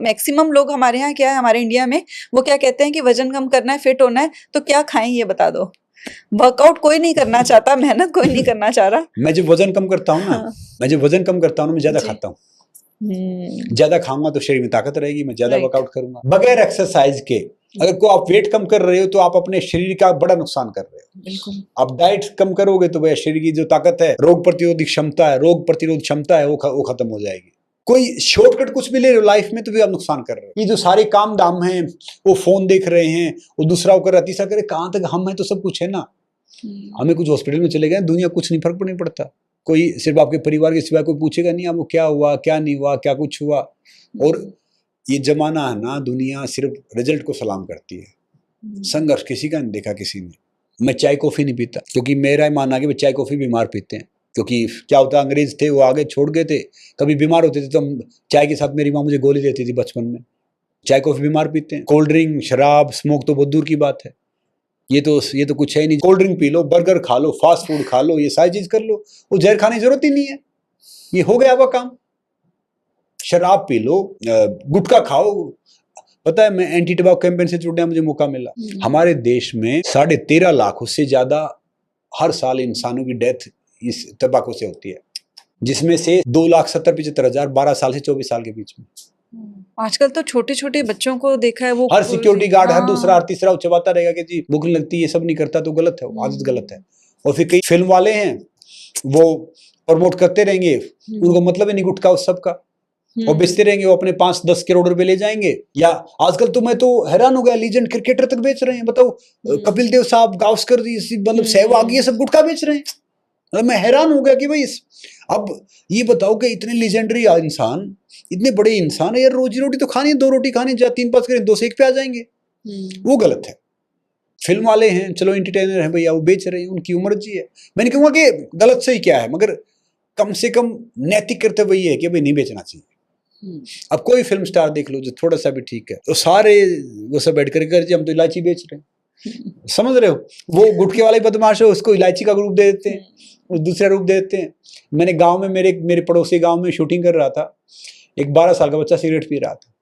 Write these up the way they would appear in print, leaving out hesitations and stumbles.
Maximum लोग हमारे यहाँ क्या है, हमारे इंडिया में वो क्या कहते हैं कि वजन कम करना है, फिट होना है, तो क्या खाएं ये बता दो। वर्कआउट कोई नहीं करना चाहता, मेहनत कोई नहीं करना चाह रहा। मैं जब वजन कम करता हूँ ना, हाँ। मैं जब वजन कम करता हूँ ना, मैं ज्यादा जी। खाता हूँ। ज्यादा खाऊंगा तो शरीर में ताकत रहेगी, मैं ज्यादा राइट। वर्कआउट करूंगा। बगैर एक्सरसाइज के अगर को आप वेट कम कर रहे हो तो आप अपने शरीर का बड़ा नुकसान कर रहे हो। बिल्कुल। आप डाइट कम करोगे तो वह शरीर की जो ताकत है, रोग प्रतिरोधक क्षमता है, रोग प्रतिरोध क्षमता है, वो खत्म हो जाएगी। कोई शॉर्टकट कुछ भी ले रहे हो लाइफ में तो भी आप नुकसान कर रहे हो। ये जो सारे काम दाम हैं, वो फोन देख रहे हैं, वो दूसरा वो कर रहा, तीसरा करे, कहाँ तक हम हैं तो सब कुछ है ना। हमें कुछ हॉस्पिटल में चले गए, दुनिया कुछ नहीं, फर्क नहीं पड़ता। कोई सिर्फ आपके परिवार के सिवाय कोई पूछेगा नहीं आपको क्या हुआ, क्या नहीं हुआ, क्या कुछ हुआ। और ये जमाना है ना, दुनिया सिर्फ रिजल्ट को सलाम करती है, संघर्ष किसी का नहीं देखा किसी ने। मैं चाय कॉफी नहीं पीता, क्योंकि मेरा मानना है कि चाय कॉफी बीमार पीते हैं। क्योंकि क्या होता, अंग्रेज थे वो आगे छोड़ गए थे, कभी बीमार होते थे तो हम चाय के साथ, मेरी माँ मुझे गोली देती थी बचपन में। चाय कॉफी बीमार पीते हैं। कोल्ड ड्रिंक शराब स्मोक तो बहुत दूर की बात है। ये तो कुछ है ही नहीं। Cold drink P low, burger खा लो, फास्ट फूड खा लो, ये सारी चीज कर लो, वो जहर खाने की जरूरत ही नहीं है, ये हो गया वो काम। शराब पी लो, गुटखा खाओ। पता है, मैं एंटी टबैको कैंपेन से जुड़ने मुझे मौका मिला। हमारे देश में 13.5 लाख उससे ज्यादा हर साल इंसानों की डेथ इस तंबाकू से होती है, जिसमें से 2,70,75,000 12 साल से 24 साल के बीच में। आजकल तो छोटे छोटे बच्चों को देखा है, वो हर सिक्योरिटी गार्ड, हर दूसरा हर तीसरा चबाता रहेगा कि जी भूख लगती है, ये सब नहीं करता तो गलत है, आदत गलत है। और फिर कई फिल्म वाले हैं वो प्रमोट करते रहेंगे, उनको मतलब ही नहीं गुटखा उस सब का, और बेचते रहेंगे, वो अपने 5-10 करोड़ रुपए ले जाएंगे। या आजकल तो मैं तो हैरान हो गया, लीजेंड क्रिकेटर तक बेच रहे हैं, बताओ। कपिल देव साहब, गावस्कर जी, मतलब सहवाग, ये सब गुटखा बेच रहे हैं। मतलब मैं हैरान हो गया कि भाई अब ये बताओ कि इतने लीजेंडरी इंसान, इतने बड़े इंसान है यार, रोजी रोटी तो खानी है, 2 रोटी खानी, 3-5 करें 2 से 1 पे आ जाएंगे। वो गलत है। फिल्म वाले हैं, चलो एंटरटेनर हैं भैया, वो बेच रहे हैं, उनकी उम्र जी है। मैं नहीं कहूँगा कि गलत सही क्या है, मगर कम से कम नैतिक कर्तव्य ये है कि भाई नहीं बेचना चाहिए। अब कोई फिल्म स्टार देख लो जो थोड़ा सा भी ठीक है, तो सारे वो सब बैठ कर जी हम तो इलायची बेच रहे हैं, समझ रहे हो। वो गुटखे वाले बदमाश है, उसको इलायची का रूप दे देते हैं, वो दूसरा रूप दे देते हैं। मैंने गांव में, मेरे पड़ोसी गांव में शूटिंग कर रहा था, एक 12 साल का बच्चा सिगरेट पी रहा था।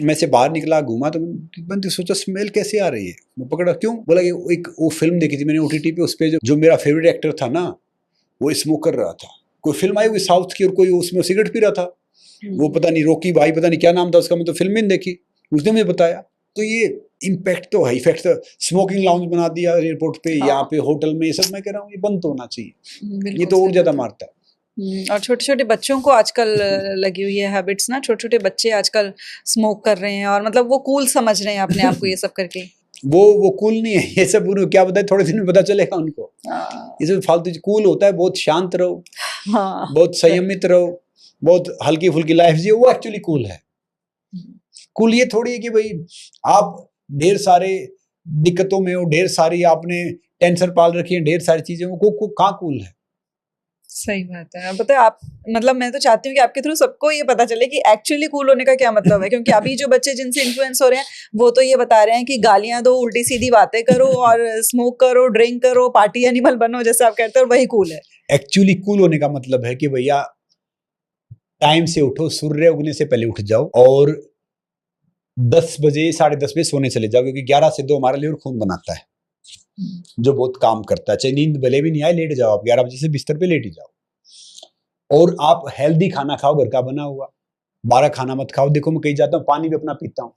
मैं से बाहर निकला, घूमा, तो मैंने सोचा स्मेल कैसे आ रही है, मैं पकड़ा, क्यों, बोला कि एक वो फिल्म देखी थी मैंने OTT पे, उस पे जो मेरा फेवरेट एक्टर था ना, वो स्मोक कर रहा था। कोई फिल्म आई हुई साउथ की, और कोई उसमें सिगरेट पी रहा था, वो पता नहीं रॉकी भाई, पता नहीं क्या नाम था उसका, मैं तो फिल्म में देखी, उसने मुझे बताया। तो ये इम्पैक्ट तो है, इफेक्ट तो, स्मोकिंग लाउंज बना दिया एयरपोर्ट पे, यहाँ पे होटल में, ये सब मैं कह रहा हूँ ये बंद तो होना चाहिए, ये तो और ज्यादा मारता है। और छोटे छोटे बच्चों को आजकल लगी हुई है हैबिट्स ना, छोटे छोटे बच्चे आजकल स्मोक कर रहे हैं, और मतलब वो कूल समझ रहे हैं अपने आप को ये सब करके। वो कूल नहीं है ये सब, उन्हें क्या बताए, थोड़े दिन में पता चलेगा उनको। ये सब फालतू कूल होता है, बहुत शांत रहो, बहुत संयमित रहो, बहुत हल्की फुल्की लाइफ जियो, वो एक्चुअली कूल है। कूल ये थोड़ी है कि भाई आप ढेर सारे दिक्कतों में हो, ढेर सारी आपने टेंशन पाल रखी है, ढेर सारी चीजें, वो कहाँ कूल है। सही बात है। पता है आप, मतलब मैं तो चाहती हूँ कि आपके थ्रू सबको ये पता चले कि एक्चुअली कूल होने का क्या मतलब है, क्योंकि अभी जो बच्चे जिनसे इन्फ्लुएंस हो रहे हैं वो तो ये बता रहे हैं कि गालियां दो, उल्टी सीधी बातें करो और स्मोक करो, ड्रिंक करो, पार्टी एनिमल बनो, जैसे आप कहते हो, वही कूल है। एक्चुअली कूल होने का मतलब है कि भैया टाइम से उठो, सूर्य उगने से पहले उठ जाओ, और 10 बजे 10:30 बजे सोने चले जाओ, क्योंकि 11 से 2 हमारे लिए खून बनाता है, जो बहुत काम करता है। चाहे नींद भले भी नहीं आए, लेट जाओ आप 11 बजे से बिस्तर पे लेट ही जाओ, और आप हेल्दी खाना खाओ, घर का बना हुआ। 12 खाना मत खाओ। देखो मैं कहीं जाता हूँ, पानी भी अपना पीता हूँ,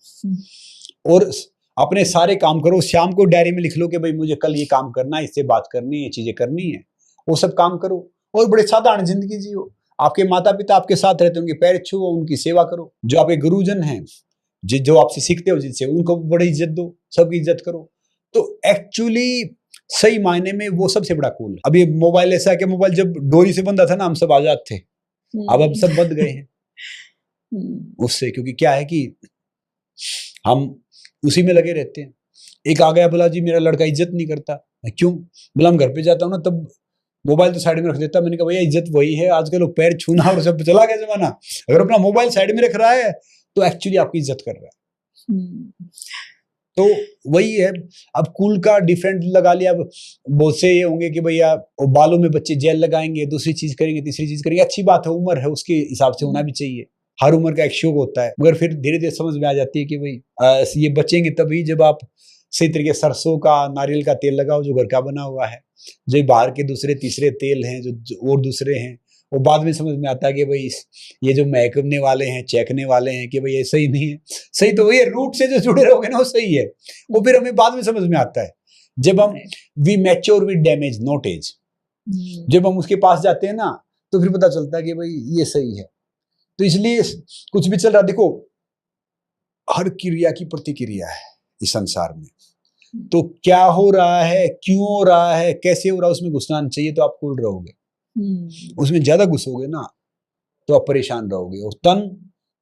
और अपने सारे काम करो। शाम को डायरी में लिख लो कि भाई मुझे कल ये काम करना है, इससे बात करनी है, ये चीजें करनी है, वो सब काम करो, और बड़े साधारण जिंदगी जियो। आपके माता पिता आपके साथ रहते, उनके पैर छुओ, उनकी सेवा करो। जो आपके गुरुजन हैं, जो आपसे सीखते हो जिनसे, उनको बड़ी इज्जत दो, सबकी इज्जत करो। तो एक्चुअली सही मायने में वो सबसे बड़ा कूल है। अब ये मोबाइल ऐसा है कि मोबाइल जब डोरी से बंधा था ना, हम सब आजाद थे, अब सब बंध गए हैं उससे, क्योंकि क्या है कि हम उसी में लगे रहते हैं। एक आ गया, बोला जी मेरा लड़का इज्जत नहीं करता, क्यों, बोला हम घर पे जाता हूँ ना तब मोबाइल तो साइड में रख देता। मैंने कहा भैया इज्जत वही है, आजकल वो पैर छूना और सब चला गया जमाना। अगर अपना मोबाइल साइड में रख रहा है तो एक्चुअली आपकी इज्जत कर रहा है। तो वही है। अब कूल का डिफरेंट लगा लिया। अब बहुत से ये होंगे कि भैया बालों में बच्चे जेल लगाएंगे, दूसरी चीज करेंगे, तीसरी चीज करेंगे। अच्छी बात है, उम्र है, उसके हिसाब से होना भी चाहिए। हर उम्र का एक शौक होता है, मगर फिर धीरे धीरे समझ में आ जाती है कि भाई ये बचेंगे तभी जब आप सही तरीके सरसों का, नारियल का तेल लगाओ जो घर का बना हुआ है। जो बाहर के दूसरे तीसरे तेल हैं जो और दूसरे हैं, वो बाद में समझ में आता है कि भाई ये जो महकने वाले हैं, चेकने वाले हैं कि भाई ये सही नहीं है। सही तो ये रूट से जो जुड़े रहोगे ना वो सही है, वो फिर हमें बाद में समझ में आता है जब हम we mature with damage not age. जब हम उसके पास जाते हैं ना तो फिर पता चलता है कि भाई ये सही है। तो इसलिए कुछ भी चल रहा, देखो हर क्रिया की प्रतिक्रिया है इस संसार में, तो क्या हो रहा है, क्यों हो रहा है, कैसे हो रहा है, उसमें घुसना नहीं चाहिए, तो आप कूल रहोगे। उसमें ज्यादा घुसोगे ना तो आप परेशान रहोगे। और तन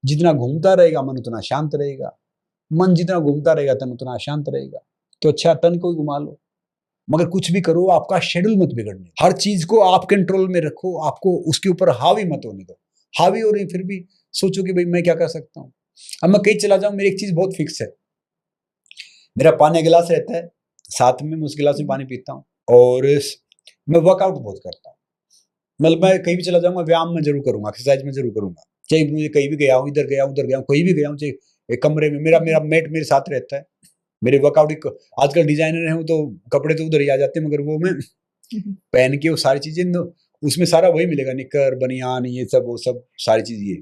जितना घूमता रहेगा मन उतना शांत रहेगा, मन जितना घूमता रहेगा तन उतना शांत रहेगा। तो अच्छा तन को ही घुमा लो, मगर कुछ भी करो आपका शेड्यूल मत बिगड़ने। हर चीज को आप कंट्रोल में रखो, आपको उसके ऊपर हावी मत होने दो। हावी हो रही फिर भी सोचो कि भाई मैं क्या कर सकता हूँ। अब मैं कहीं चला जाऊं, मेरी एक चीज बहुत फिक्स है, मेरा पानी का गिलास रहता है साथ में, मैं उस गिलास में पानी पीता हूँ। और मैं वर्कआउट बहुत करता हूँ, मतलब मैं कहीं भी चला जाऊंगा व्यायाम में जरूर करूंगा, एक्सरसाइज में जरूर करूंगा। चाहे मुझे कहीं भी गया हूँ, इधर गया हूँ उधर गया हूँ, कहीं भी गया हूँ, चाहे एक कमरे में मेरा मेट मेरे साथ रहता है। मेरे वर्कआउट आजकल डिजाइनर हैं, वो तो कपड़े तो उधर ही आ जाते हैं, मगर वो मैं पहन के वो सारी चीजें उसमें सारा वही मिलेगा, निक्कर बनियान ये सब वो सब सारी चीज ये।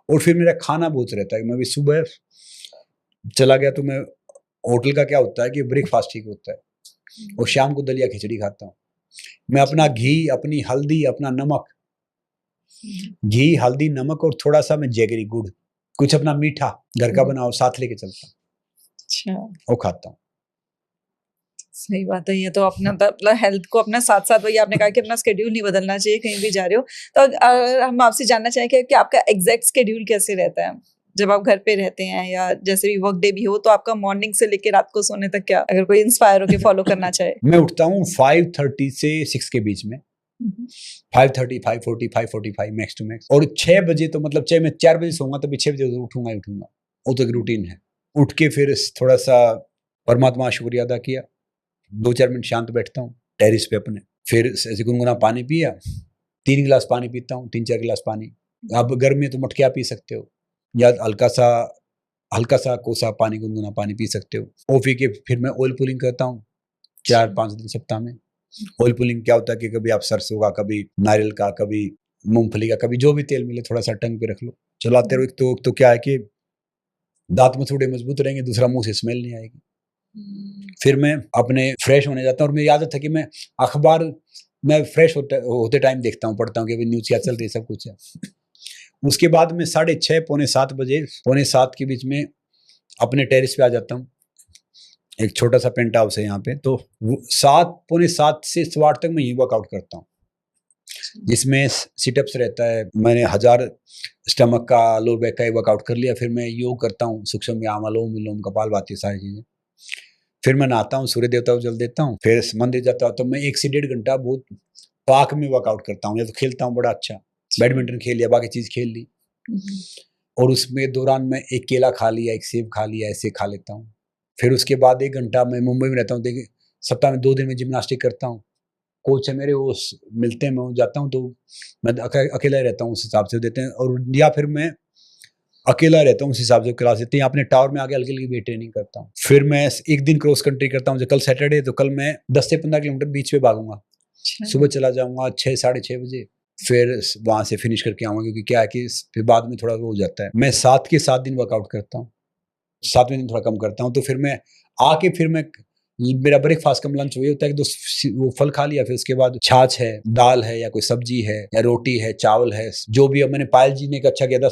और फिर मेरा खाना बहुत रहता है, मैं भी सुबह चला गया तो मैं होटल का क्या होता है कि ब्रेकफास्ट ठीक होता है, और शाम को दलिया खिचड़ी खाता हूँ। मैं अपना घी, अपनी हल्दी, अपना नमक, घी हल्दी नमक और थोड़ा सा मैं जैगरी गुड़, कुछ अपना मीठा घर का बनाओ साथ लेके चलता हूँ। अच्छा, वो खाता हूँ। सही बात है। ये तो अपना मतलब हेल्थ को अपना साथ साथ, वही आपने कहा कि अपना स्केड्यूल नहीं बदलना चाहिए कहीं भी जा रहे हो। तो हम आपसे जानना चाहेंगे कि आपका एग्जैक्ट स्केड्यूल कैसे रहता है जब आप घर पे रहते हैं, या जैसे भी वर्क डे भी हो, तो आपका मॉर्निंग से लेकर रात को सोने तक क्या, अगर कोई इंस्पायर होकर फॉलो करना चाहे। मैं उठता हूँ 5:30 से 6 के बीच में, 5:30, 5:40, 5:45 मैक्स टू मैक्स। और 6 बजे तो मतलब चाहे मैं 4 बजे सोऊंगा तभी 6 बजे उठूंगा ही उठूंगा, वो तो एक रूटीन है। उठ के फिर थोड़ा सा परमात्मा का शुक्रिया अदा किया, 2-4 मिनट शांत बैठता हूँ टेरिस पे अपने, फिर ऐसे गुनगुना पानी पिया, 3 गिलास पानी पीता हूँ, 3-4 गिलास पानी। आप गर्मी में तो मटकिया पी सकते हो, या हल्का सा कोसा पानी, गुनगुना पानी पी सकते हो। वो पी के फिर मैं ऑयल पुलिंग करता हूँ 4-5 दिन सप्ताह में। ऑयल पुलिंग क्या होता है कि कभी आप सरसों का, कभी नारियल का, कभी मूंगफली का, कभी जो भी तेल मिले थोड़ा सा टंग पे रख लो, चलाते रहो। तो क्या है कि दांत में थोड़े मजबूत रहेंगे, दूसरा मुंह से स्मेल नहीं आएगी। फिर मैं अपने फ्रेश होने जाता हूँ, और मेरी आदत है कि मैं अखबार मैं फ्रेश होते टाइम देखता हूँ, पढ़ता हूँ कि न्यूज क्या चल रही है, सब कुछ है। उसके बाद में 6:30 पौने 7 बजे, पौने 7 के बीच में अपने टेरिस पे आ जाता हूँ। एक छोटा सा पेंट हाउस है यहाँ पे, तो 7, पौने 7 से 8 तक मैं यही वर्कआउट करता हूँ, जिसमें सिटअप्स रहता है। मैंने 1000 स्टमक का, लोअर बैक का वर्कआउट कर लिया। फिर मैं योग करता हूँ, सूक्ष्म व्यायाम, अनुलोम विलोम, कपालभाति, सारी चीजें। फिर मैं नहाता हूँ, सूर्य देवता को जल देता हूँ, फिर मंदिर जाता हूँ। तो मैं 1 से 1.5 घंटा बहुत पार्क में वर्कआउट करता हूँ, या तो खेलता हूँ बड़ा अच्छा, बैडमिंटन खेल लिया, बाकी चीज खेल ली। और उसमें दौरान में एक केला खा लिया, एक सेब खा लिया, ऐसे खा लेता हूँ। फिर उसके बाद 1 घंटा मैं मुंबई में रहता हूँ, देखिए सप्ताह में 2 दिन में जिम्नास्टिक करता हूँ। कोच है मेरे, वो मिलते हैं, मैं जाता हूँ, तो मैं अकेला रहता हूँ, उस हिसाब से देते हैं। और या फिर मैं अकेला रहता हूँ, उस हिसाब से क्लास देते हैं। अपने टावर में आगे हल्की हल्की वेट ट्रेनिंग करता हूँ। फिर मैं एक दिन क्रॉस कंट्री करता हूँ, जो कल सैटरडे, तो कल मैं 10 से 15 किलोमीटर बीच पे भागूंगा। सुबह चला जाऊंगा 6, 6:30 बजे, फिर वहां से फिनिश करके आऊंगा, क्योंकि क्या है कि फिर बाद में थोड़ा वो हो जाता है। मैं 7 के 7 दिन वर्कआउट करता हूँ, 7वें दिन थोड़ा कम करता हूँ। तो फिर मैं आके फिर मैं मेरा ब्रेकफास्ट कम लंच वही होता है कि वो फल खा लिया, फिर उसके बाद छाछ है, दाल है, या कोई सब्जी है, या रोटी है, चावल है, जो भी। अब मैंने पायल जी ने एक अच्छा किया था,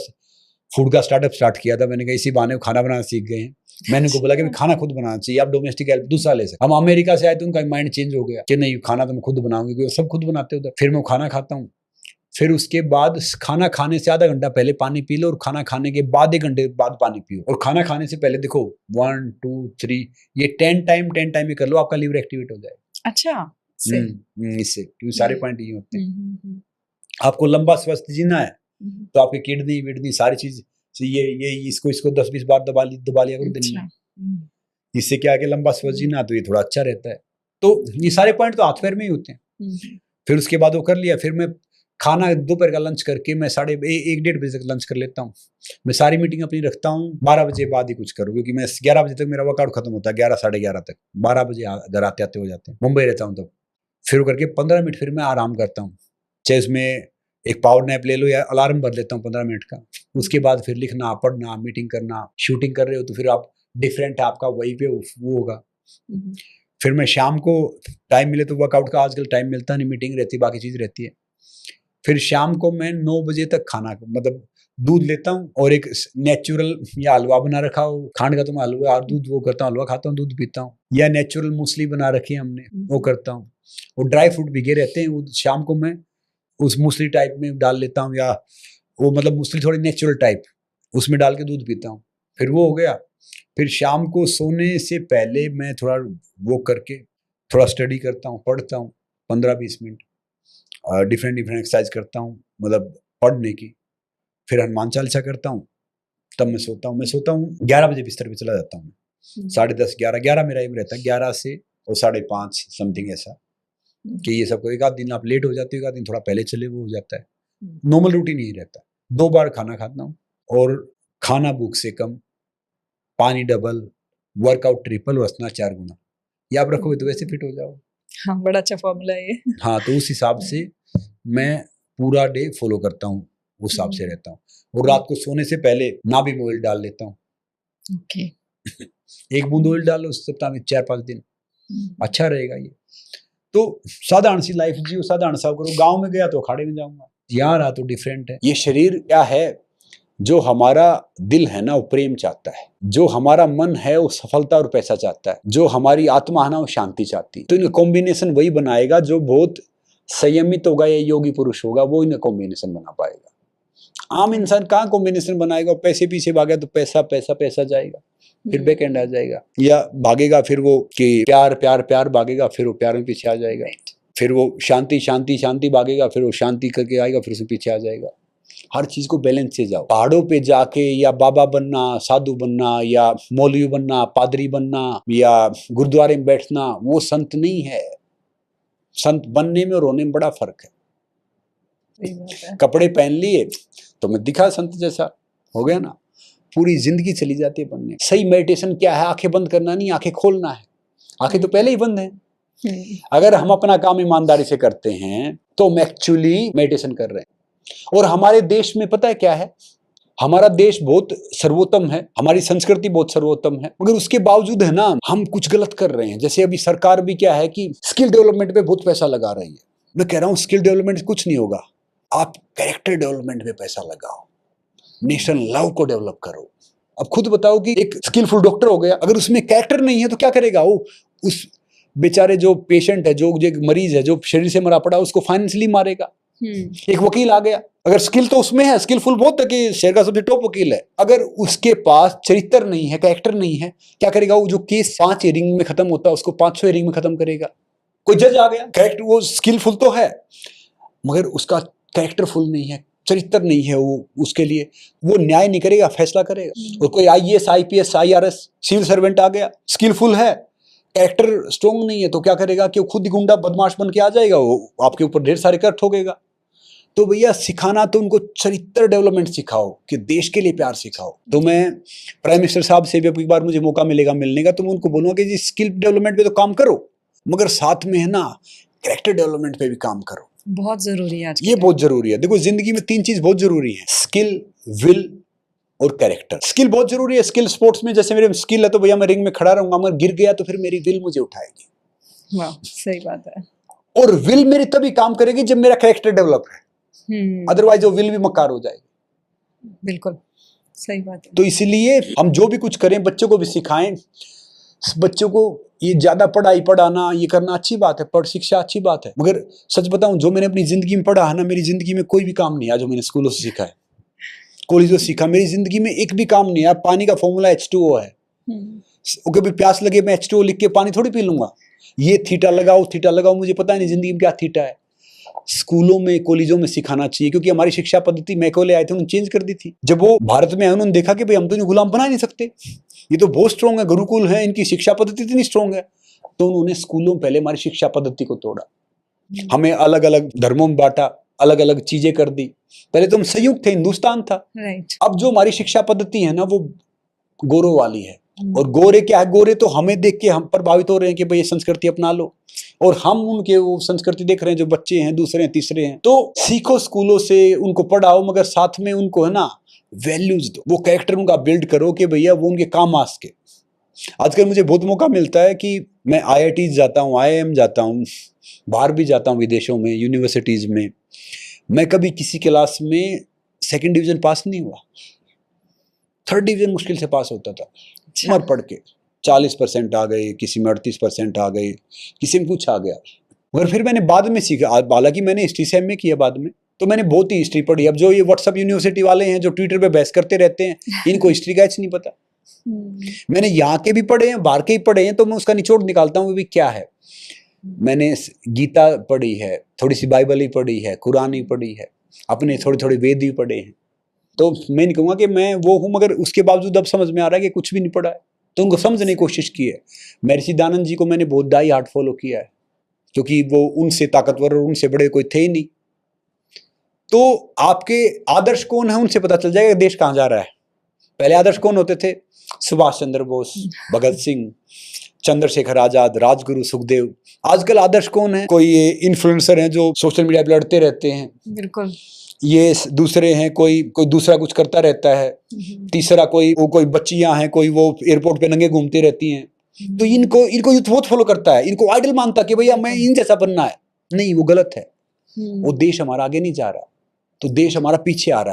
फूड का स्टार्टअप स्टार्ट किया था। मैंने कहा इसी बहाने खाना बनाना सीख गए हैं। मैंने उनको बोला कि खाना खुद बनाना चाहिए, आप डोमेस्टिक हेल्प दूसरा ले सकते। हम अमेरिका से आए तो उनका माइंड चेंज हो गया कि नहीं, खाना तो मैं खुद बनाऊंगी, क्योंकि सब खुद बनाते उधर। फिर मैं खाना खाता हूँ, फिर उसके बाद खाना खाने से आधा घंटा पहले पानी पी लो, और खाना खाने के बाद 1 घंटे बाद पानी पियो। और खाना खाने से पहले देखो 1, 2, 3 ये 10 टाइम ही कर लो, आपका लीवर एक्टिवेट हो जाएगा। अच्छा, इससे क्योंकि सारे पॉइंट ये होते हैं। आपको लंबा स्वस्थ जीना है तो आपकी किडनी विडनी सारी चीज ये इसको 10-20 बार दबा लिया करो दिन में। इससे क्या है कि लंबा स्वस्थ जीना, तो ये थोड़ा अच्छा रहता है। तो ये सारे पॉइंट तो हाथ पैर में ही होते हैं। फिर उसके बाद वो कर लिया, फिर मैं खाना दोपहर का लंच करके मैं 1:30 बजे तक लंच कर लेता हूँ। मैं सारी मीटिंग अपनी रखता हूँ, 12 बजे बाद ही कुछ करूँ, क्योंकि मैं 11 बजे तक मेरा वर्कआउट खत्म होता है, 11 साढ़े 11 तक, 12 बजे घर आते आते हो जाते हैं, मुंबई रहता हूँ तब। फिर करके 15 मिनट फिर मैं आराम करता हूँ, चाहे उसमें एक पावर नैप ले लो या अलार्म भर लेता हूँ 15 मिनट का। उसके बाद फिर लिखना, पढ़ना, मीटिंग करना, शूटिंग कर रहे हो तो फिर आप डिफरेंट है आपका, वही पे वो होगा। फिर मैं शाम को टाइम मिले तो वर्कआउट का आजकल टाइम मिलता नहीं, मीटिंग रहती है, बाकी चीज रहती है। फिर शाम को मैं 9 बजे तक खाना मतलब दूध लेता हूँ, और एक नेचुरल या हलवा बना रखा हो, खांड का तो मैं हलवा और दूध वो करता हूँ, हलवा खाता हूँ, दूध पीता हूँ, या नेचुरल मूसली बना रखी है हमने, वो करता हूँ। और ड्राई फ्रूट भिगे रहते हैं, वो शाम को मैं उस मूसली टाइप में डाल लेता हूँ, या वो मतलब मूसली थोड़ी नेचुरल टाइप, उसमें डाल के दूध पीता हूँ। फिर वो हो गया। फिर शाम को सोने से पहले मैं थोड़ा वो करके थोड़ा स्टडी करता हूँ, पढ़ता हूँ 15-20 मिनट, डिफरेंट एक्सरसाइज करता हूँ मतलब पढ़ने की। फिर हनुमान चालीसा करता हूँ, तब मैं सोता हूँ 11 बजे बिस्तर पे चला जाता हूँ। 10:30 11 मेरा एम रहता है, 11 से और 5:30 समथिंग, ऐसा कि ये सब एक आध दिन आप लेट हो जाते हो, एक आध दिन थोड़ा पहले चले, वो हो जाता है। नॉर्मल रूटीन यही रहता है। 2 बार खाना खाता हूँ, और खाना भूख से कम, पानी डबल, वर्कआउट ट्रिपल, वसना 4 गुना। ये आप रखोगे तो वैसे फिट हो जाओ। हाँ, बड़ा अच्छा फॉर्मूला है ये। हाँ, तो उस हिसाब से मैं पूरा डे फॉलो करता हूँ, उस हिसाब से रहता हूँ। और रात को सोने से पहले नाभि में ऑयल डाल लेता हूँ। ओके। 1 बूंद ऑयल डालो सप्ताह में 4-5 दिन, अच्छा रहेगा ये। तो साधारण सी लाइफ जियो, साधारण सा करो। गांव में गया तो अखाड़े में जाऊंगा, यहाँ रहा तो डिफरेंट है। ये शरीर क्या है, जो हमारा दिल है ना वो प्रेम चाहता है, जो हमारा मन है वो सफलता और पैसा चाहता है, जो हमारी आत्मा है ना वो शांति चाहती है। तो इनका कॉम्बिनेशन वही बनाएगा जो बहुत संयमित होगा या योगी पुरुष होगा, वो इन्हें कॉम्बिनेशन बना पाएगा। आम इंसान कहाँ कॉम्बिनेशन बनाएगा, पैसे पीछे भागे तो पैसा पैसा पैसा जाएगा, फिर बैक एंड आ जाएगा, या भागेगा फिर वो कि प्यार प्यार प्यार भागेगा, फिर वो प्यार में पीछे आ जाएगा, फिर वो शांति शांति शांति भागेगा, फिर वो शांति करके आएगा, फिर उसमें पीछे आ जाएगा। हर चीज को बैलेंस से जाओ। पहाड़ों पे जाके या बाबा बनना, साधु बनना, या मौलवी बनना, पादरी बनना, या गुरुद्वारे में बैठना, वो संत नहीं है। संत बनने में और होने में बड़ा फर्क है। कपड़े पहन लिए तो मैं दिखा संत जैसा, हो गया ना, पूरी जिंदगी चली जाती है बनने। सही मेडिटेशन क्या है, आंखें बंद करना नहीं, आंखें खोलना है। आंखें तो पहले ही बंद है। अगर हम अपना काम ईमानदारी से करते हैं तो हम एक्चुअली मेडिटेशन कर रहे हैं। और हमारे देश में पता है क्या है, हमारा देश बहुत सर्वोत्तम है, हमारी संस्कृति बहुत सर्वोत्तम है, मगर उसके बावजूद है ना हम कुछ गलत कर रहे हैं। जैसे अभी सरकार भी क्या है कि स्किल डेवलपमेंट पे बहुत पैसा लगा रही है। मैं कह रहा हूँ स्किल डेवलपमेंट से कुछ नहीं होगा, आप कैरेक्टर डेवलपमेंट पे पैसा लगाओ, नेशन लव को डेवलप करो। अब खुद बताओ कि एक स्किलफुल डॉक्टर हो गया, अगर उसमें कैरेक्टर नहीं है तो क्या करेगा वो? उस बेचारे जो पेशेंट है, जो मरीज है, जो शरीर से मरा पड़ा, उसको फाइनेंशियली मारेगा। एक वकील आ गया, अगर स्किल तो उसमें है, स्किलफुल बहुत है कि शहर का सबसे टॉप वकील है, अगर उसके पास चरित्र नहीं है, कैरेक्टर नहीं है, क्या करेगा वो? जो केस 5 हियरिंग में खत्म होता है उसको 500 हियरिंग में खत्म करेगा। कोई जज आ गया, कैरेक्टर वो स्किलफुल तो है मगर उसका कैरेक्टरफुल नहीं है, चरित्र नहीं है, वो उसके लिए वो न्याय नहीं करेगा, फैसला करेगा। और कोई IAS IPS IRS civil servant आ गया, स्किलफुल है, कैरेक्टर स्ट्रॉन्ग नहीं है, तो क्या करेगा कि वो खुद गुंडा बदमाश बन के आ जाएगा, वो आपके ऊपर ढेर सारे कर ठोकेगा। तो भैया सिखाना तो उनको चरित्र डेवलपमेंट सिखाओ, कि देश के लिए प्यार सिखाओ। तो मैं प्राइम मिनिस्टर साहब से भी एक बार मुझे मौका मिलेगा मिलने का, तो मैं उनको बोलूँगा कि जी स्किल डेवलपमेंट पे तो काम करो, मगर साथ में है ना कैरेक्टर डेवलपमेंट पे भी काम करो। बहुत जरूरी है आज, ये बहुत जरूरी है। देखो जिंदगी में 3 चीज बहुत जरूरी है, स्किल, विल और कैरेक्टर। स्किल बहुत जरूरी है। स्किल स्पोर्ट्स में जैसे मेरे स्किल है तो भैया मैं रिंग में खड़ा रहूंगा, मगर गिर गया तो फिर मेरी विल मुझे उठाएगी। वाह, सही बात है। और विल मेरी तभी काम करेगी जब मेरा कैरेक्टर डेवलप है, अदरवाइज वो विल भी मकार हो जाएगी। बिल्कुल सही बात है। तो इसलिए हम जो भी कुछ करें बच्चों को भी सिखाएं। बच्चों को ये ज्यादा पढ़ाना ये करना अच्छी बात है, पढ़ शिक्षा अच्छी बात है, मगर सच बताऊं जो मैंने अपनी जिंदगी में पढ़ा है ना, मेरी जिंदगी में कोई भी काम नहीं आया। जो मैंने स्कूलों से सीखा है, कॉलेजों से सीखा, मेरी जिंदगी में एक भी काम नहीं आया। पानी का फॉर्मूला H2O है, कभी प्यास लगे मैं H2O लिख के पानी थोड़ी पी लूंगा। ये थीटा लगाओ, मुझे पता नहीं जिंदगी में क्या थीटा है। स्कूलों में कॉलेजों में सिखाना चाहिए, क्योंकि हमारी शिक्षा पद्धति मैकोले आए थे, उन्होंने चेंज कर दी थी। जब वो भारत में आए उन्होंने देखा कि भाई हम तो इन्हें गुलाम बना नहीं सकते, ये तो बहुत स्ट्रॉन्ग है, गुरुकुल है, इनकी शिक्षा पद्धति इतनी स्ट्रॉन्ग है। तो उन्होंने स्कूलों में पहले हमारी शिक्षा पद्धति को तोड़ा, हमें अलग अलग धर्मों में बांटा, अलग अलग चीजें कर दी। पहले तो हम संयुक्त थे, हिंदुस्तान था। राइट। अब जो हमारी शिक्षा पद्धति है ना वो गोरों वाली है। और गोरे क्या है, गोरे तो हमें देख के हम प्रभावित हो रहे हैं कि भाई ये संस्कृति अपना लो, और हम उनके वो संस्कृति देख रहे हैं जो बच्चे हैं दूसरे हैं तीसरे हैं। तो सीखो स्कूलों से, उनको पढ़ाओ, मगर साथ में उनको है ना वैल्यूज दो, वो कैरेक्टर उनका बिल्ड करो कि भैया वो उनके काम आ सके। आजकल मुझे बहुत मौका मिलता है कि मैं IIT जाता हूँ, IIM जाता हूँ, बाहर भी जाता हूँ विदेशों में, यूनिवर्सिटीज में। मैं कभी किसी क्लास में 2nd डिवीजन पास नहीं हुआ, 3rd डिवीजन मुश्किल से पास होता था। मर पढ़ के 40% आ गए, किसी में 38% आ गए, किसी में कुछ आ गया। मगर फिर मैंने बाद में सीखा, हालांकि मैंने हिस्ट्री से MA किया बाद में, तो मैंने बहुत ही हिस्ट्री पढ़ी। अब जो ये व्हाट्सएप यूनिवर्सिटी वाले हैं जो ट्विटर पे बहस करते रहते हैं, इनको हिस्ट्री का नहीं पता। मैंने यहाँ के भी पढ़े हैं, बाहर के ही पढ़े हैं, तो मैं उसका निचोड़ निकालता हूँ भी क्या है। मैंने गीता पढ़ी है, थोड़ी सी बाइबल ही पढ़ी है, कुरान ही पढ़ी है, अपने थोड़े थोड़े वेद भी पढ़े हैं। तो मैं नहीं कहूँगा कि मैं वो हूँ, मगर उसके बावजूद अब समझ में आ रहा है कि कुछ भी नहीं पढ़ा है, तो उनको समझने की कोशिश की है। महर्षि दयानंद जी को मैंने बहुत डाई हार्ट फॉलो किया है, क्योंकि वो उनसे ताकतवर और उनसे बड़े कोई थे ही नहीं। तो आपके आदर्श कौन है उनसे पता चल जाएगा देश कहाँ जा रहा है। पहले आदर्श कौन होते थे? सुभाष चंद्र बोस, भगत सिंह, चंद्रशेखर आजाद, राजगुरु, सुखदेव। आजकल आदर्श कौन है? कोई ये इन्फ्लुएंसर हैं जो सोशल मीडिया पे लड़ते रहते हैं, बिल्कुल। ये दूसरे हैं, कोई दूसरा कुछ करता रहता है, तीसरा कोई बच्चियां हैं, कोई वो एयरपोर्ट पे नंगे घूमती रहती हैं। तो इनको यूथ बहुत फॉलो करता है, इनको आइडल मानता कि भैया मैं इन जैसा बनना है। नहीं, वो गलत है। वो देश हमारा आगे नहीं जा रहा, तो देश हमारा पीछे आ रहा है।